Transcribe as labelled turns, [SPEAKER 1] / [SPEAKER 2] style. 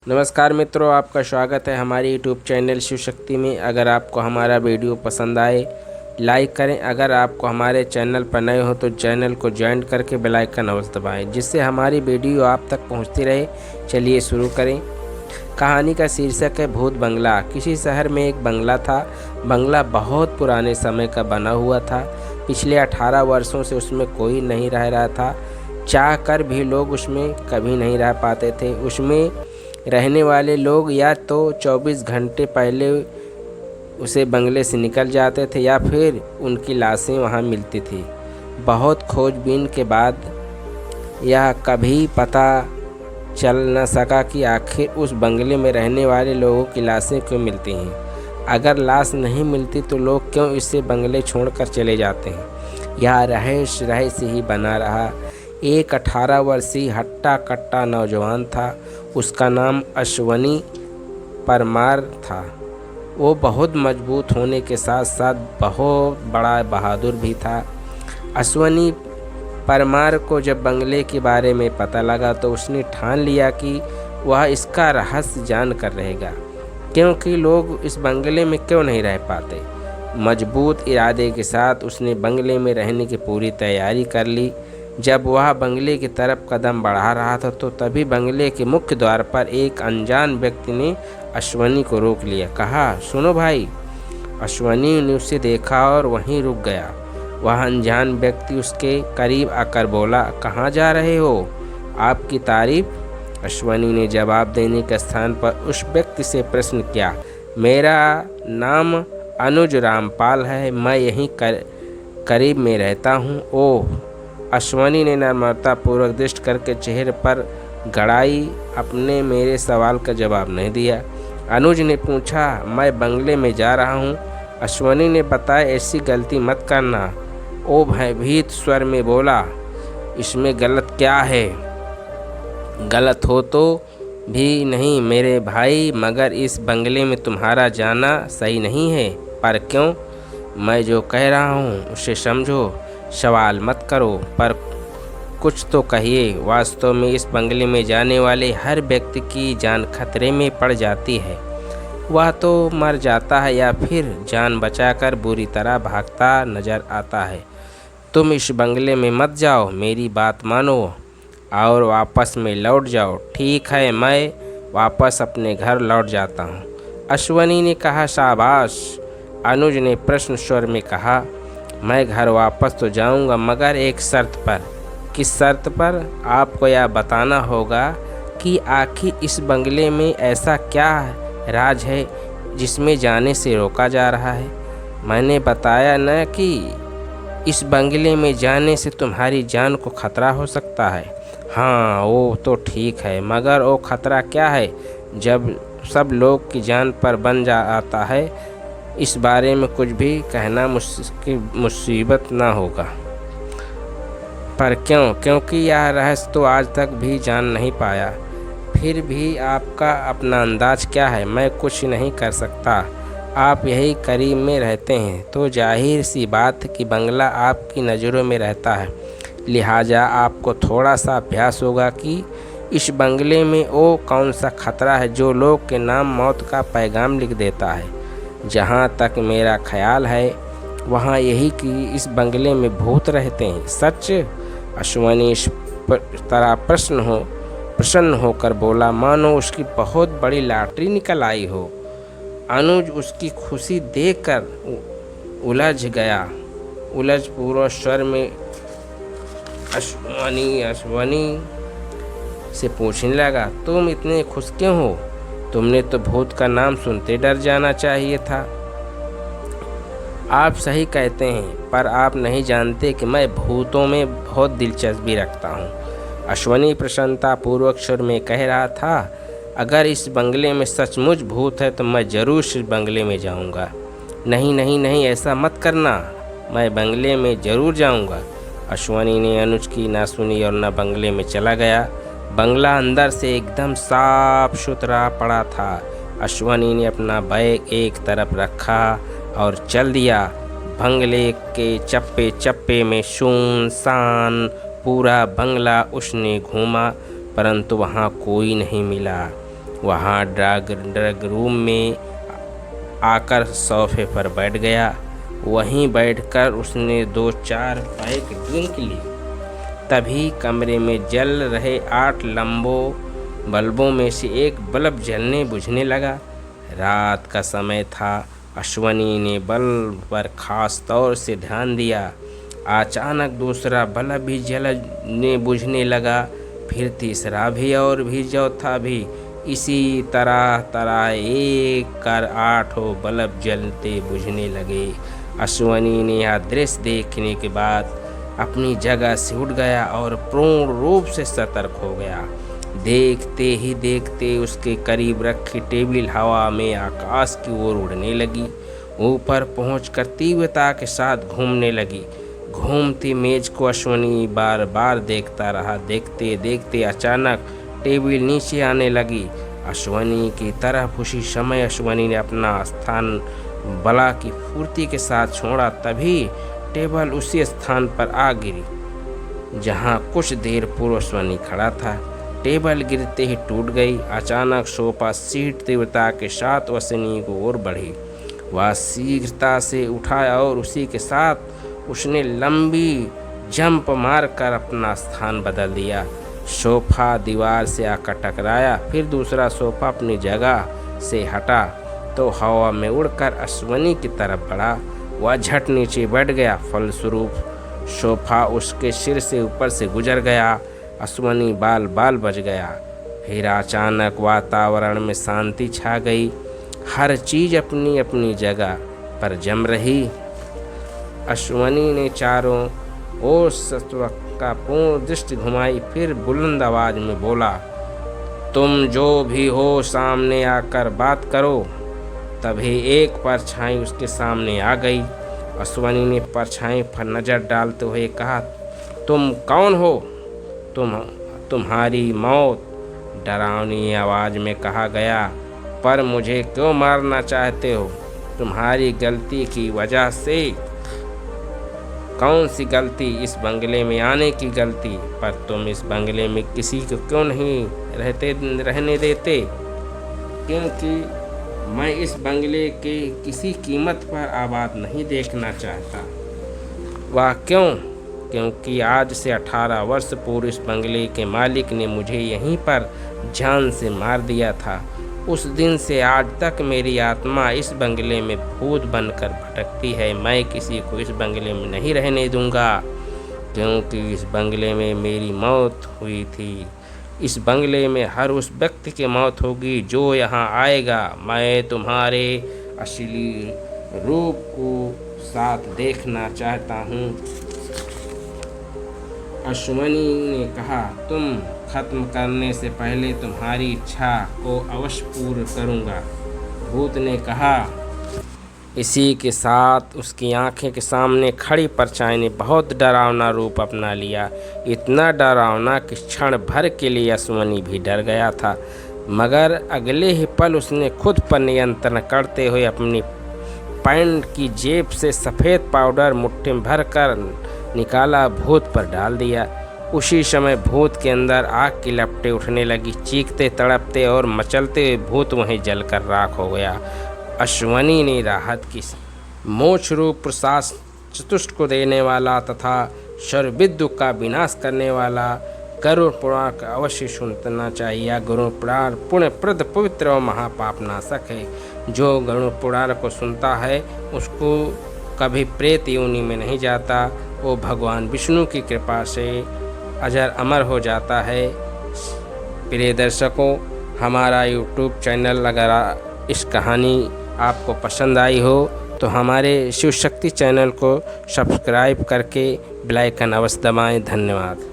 [SPEAKER 1] नमस्कार मित्रों, आपका स्वागत है हमारे यूट्यूब चैनल शिव शक्ति में। अगर आपको हमारा वीडियो पसंद आए लाइक करें। अगर आपको हमारे चैनल पर नए हो तो चैनल को ज्वाइन करके बेल आइकन अवश्य दबाएं, जिससे हमारी वीडियो आप तक पहुंचती रहे। चलिए शुरू करें। कहानी का शीर्षक है भूत बंगला। किसी शहर में एक बंगला था। बंगला बहुत पुराने समय का बना हुआ था। पिछले 18 वर्षों से उसमें कोई नहीं रह रहा था। चाह कर भी लोग उसमें कभी नहीं रह पाते थे। उसमें रहने वाले लोग या तो 24 घंटे पहले उसे बंगले से निकल जाते थे या फिर उनकी लाशें वहां मिलती थी। बहुत खोजबीन के बाद यह कभी पता चल न सका कि आखिर उस बंगले में रहने वाले लोगों की लाशें क्यों मिलती हैं। अगर लाश नहीं मिलती तो लोग क्यों इसे बंगले छोड़कर चले जाते हैं। यह रहस्य ही बना रहा। एक 18 वर्षीय हट्टा कट्टा नौजवान था। उसका नाम अश्वनी परमार था। वो बहुत मजबूत होने के साथ साथ बहुत बड़ा बहादुर भी था। अश्वनी परमार को जब बंगले के बारे में पता लगा तो उसने ठान लिया कि वह इसका रहस्य जान कर रहेगा, क्योंकि लोग इस बंगले में क्यों नहीं रह पाते। मजबूत इरादे के साथ उसने बंगले में रहने की पूरी तैयारी कर ली। जब वह बंगले की तरफ कदम बढ़ा रहा था तो तभी बंगले के मुख्य द्वार पर एक अनजान व्यक्ति ने अश्वनी को रोक लिया। कहा, सुनो भाई। अश्वनी ने उसे देखा और वहीं रुक गया। वह अनजान व्यक्ति उसके करीब आकर बोला, कहाँ जा रहे हो? आपकी तारीफ। अश्वनी ने जवाब देने के स्थान पर उस व्यक्ति से प्रश्न किया। मेरा नाम अनुज रामपाल है, मैं यहीं करीब में रहता हूँ। ओह। अश्वनी ने नम्रतापूर्वक दृष्टि करके चेहरे पर गड़ाई अपने मेरे सवाल का जवाब नहीं दिया। अनुज ने पूछा, मैं बंगले में जा रहा हूँ। अश्वनी ने बताया, ऐसी गलती मत करना। वो भयभीत स्वर में बोला, इसमें गलत क्या है? गलत हो तो भी नहीं मेरे भाई, मगर इस बंगले में तुम्हारा जाना सही नहीं है। पर क्यों? मैं जो कह रहा हूँ उसे समझो, सवाल मत करो, पर कुछ तो कहिए। वास्तव में इस बंगले में जाने वाले हर व्यक्ति की जान खतरे में पड़ जाती है। वह तो मर जाता है या फिर जान बचाकर बुरी तरह भागता नजर आता है। तुम इस बंगले में मत जाओ, मेरी बात मानो और वापस में लौट जाओ। ठीक है, मैं वापस अपने घर लौट जाता हूँ। अश्वनी ने कहा। शाबाश। अनुज ने प्रश्न स्वर में कहा। मैं घर वापस तो जाऊंगा, मगर एक शर्त पर। किस शर्त पर? आपको यह बताना होगा कि आखिर इस बंगले में ऐसा क्या राज है जिसमें जाने से रोका जा रहा है। मैंने बताया न कि इस बंगले में जाने से तुम्हारी जान को खतरा हो सकता है। हाँ, वो तो ठीक है, मगर वो खतरा क्या है जब सब लोग की जान पर बन आता है? इस बारे में कुछ भी कहना मुसीबत ना होगा। पर क्यों? क्योंकि यह रहस्य तो आज तक भी जान नहीं पाया। फिर भी आपका अपना अंदाज क्या है? मैं कुछ नहीं कर सकता। आप यही करीब में रहते हैं तो जाहिर सी बात कि बंगला आपकी नज़रों में रहता है। लिहाजा आपको थोड़ा सा अभ्यास होगा कि इस बंगले में वो कौन सा खतरा है जो लोग के नाम मौत का पैगाम लिख देता है। जहाँ तक मेरा ख्याल है वहाँ यही कि इस बंगले में भूत रहते हैं। सच? अश्वनी इस तरह प्रसन्न होकर बोला मानो उसकी बहुत बड़ी लॉटरी निकल आई हो। अनुज उसकी खुशी देखकर उलझ पूरा स्वर में अश्वनी से पूछने लगा, तुम इतने खुश क्यों हो? तुमने तो भूत का नाम सुनते डर जाना चाहिए था। आप सही कहते हैं, पर आप नहीं जानते कि मैं भूतों में बहुत दिलचस्पी रखता हूँ। अश्वनी प्रसन्नता पूर्वक स्वर में कह रहा था। अगर इस बंगले में सचमुच भूत है तो मैं ज़रूर इस बंगले में जाऊँगा। नहीं नहीं नहीं, ऐसा मत करना, मैं बंगले में ज़रूर जाऊँगा। अश्वनी ने अनुज की ना सुनी और न बंगले में चला गया। बंगला अंदर से एकदम साफ सुथरा पड़ा था। अश्वनी ने अपना बैग एक तरफ रखा और चल दिया। बंगले के चप्पे चप्पे में सुनसान पूरा बंगला उसने घूमा, परंतु वहाँ कोई नहीं मिला। वहाँ ड्रग रूम में आकर सोफे पर बैठ गया। वहीं बैठकर उसने 2-4 पैक ड्रिंक ली। तभी कमरे में जल रहे 8 लंबों बल्बों में से एक बल्ब जलने बुझने लगा। रात का समय था। अश्वनी ने बल्ब पर खास तौर से ध्यान दिया। अचानक दूसरा बल्ब भी जलने बुझने लगा, फिर तीसरा भी और भी चौथा भी। इसी तरह एक कर 8 बल्ब जलते बुझने लगे। अश्वनी ने यह दृश्य देखने के बाद अपनी जगह से उठ गया और पूर्ण रूप से सतर्क हो गया। देखते ही देखते उसके करीब रखी टेबल हवा में आकाश की ओर उड़ने लगी। ऊपर पहुंचकर तीव्रता के साथ घूमने लगी। घूमती मेज को अश्वनी बार बार देखता रहा। देखते देखते अचानक टेबल नीचे आने लगी। अश्वनी की तरफ उसी समय अश्वनी ने अपना स्थान बला की फुर्ती के साथ छोड़ा। तभी टेबल उसी स्थान पर आ गिरी जहां कुछ देर पूर्व अश्वनी खड़ा था। टेबल गिरते ही टूट गई। अचानक सोफा सीट तीव्रता के साथ अश्वनी को ओर बढ़ी। वह शीघ्रता से उठा और उसी के साथ उसने लंबी जंप मारकर अपना स्थान बदल दिया। सोफा दीवार से आकर टकराया। फिर दूसरा सोफा अपनी जगह से हटा तो हवा में उड़कर अश्वनी की तरफ बढ़ा। वह झट नीचे बैठ गया। फलस्वरूप सोफा उसके सिर से ऊपर से गुजर गया। अश्वनी बाल बच गया। फिर अचानक वातावरण में शांति छा गई। हर चीज अपनी अपनी जगह पर जम रही। अश्वनी ने चारों ओर सत्व का पूर्ण दृष्टि घुमाई। फिर बुलंद आवाज में बोला, तुम जो भी हो सामने आकर बात करो। तभी एक परछाई उसके सामने आ गई। अश्वनी ने परछाई पर नजर डालते हुए कहा, तुम कौन हो? तुम्हारी मौत, डरावनी आवाज में कहा गया। पर मुझे क्यों मारना चाहते हो? तुम्हारी गलती की वजह से। कौन सी गलती? इस बंगले में आने की गलती। पर तुम इस बंगले में किसी को क्यों नहीं रहने देते? क्योंकि मैं इस बंगले के किसी कीमत पर आबाद नहीं देखना चाहता। वह क्यों? क्योंकि आज से 18 वर्ष पूर्व इस बंगले के मालिक ने मुझे यहीं पर जान से मार दिया था। उस दिन से आज तक मेरी आत्मा इस बंगले में भूत बनकर भटकती है। मैं किसी को इस बंगले में नहीं रहने दूंगा, क्योंकि इस बंगले में मेरी मौत हुई थी। इस बंगले में हर उस व्यक्ति की मौत होगी जो यहाँ आएगा। मैं तुम्हारे असली रूप को साथ देखना चाहता हूँ। अश्वनी ने कहा, तुम खत्म करने से पहले तुम्हारी इच्छा को अवश्य पूर्ण करूँगा। भूत ने कहा। इसी के साथ उसकी आंखें के सामने खड़ी परछाई ने बहुत डरावना रूप अपना लिया। इतना डरावना कि क्षण भर के लिए अश्वनी भी डर गया था, मगर अगले ही पल उसने खुद पर नियंत्रण करते हुए अपनी पैंट की जेब से सफ़ेद पाउडर मुट्ठी में भर कर निकाला, भूत पर डाल दिया। उसी समय भूत के अंदर आग की लपटें उठने लगी। चीखते तड़पते और मचलते हुए भूत वहीं जलकर राख हो गया। अश्वनी ने राहत की। मोक्ष रूप प्रसाद चतुष्ट को देने वाला तथा सर्वविद्यु का विनाश करने वाला गरुड़ पुराण का अवश्य सुनना चाहिए। गरुड़ पुराण पुण्यप्रद पवित्र और महापाप नाशक है। जो गरुड़ पुराण को सुनता है उसको कभी प्रेत योनि में नहीं जाता, वो भगवान विष्णु की कृपा से अजर अमर हो जाता है। प्रिय दर्शकों, हमारा यूट्यूब चैनल अगर इस कहानी आपको पसंद आई हो तो हमारे शिव शक्ति चैनल को सब्सक्राइब करके बेल आइकन अवश्य दबाएं। धन्यवाद।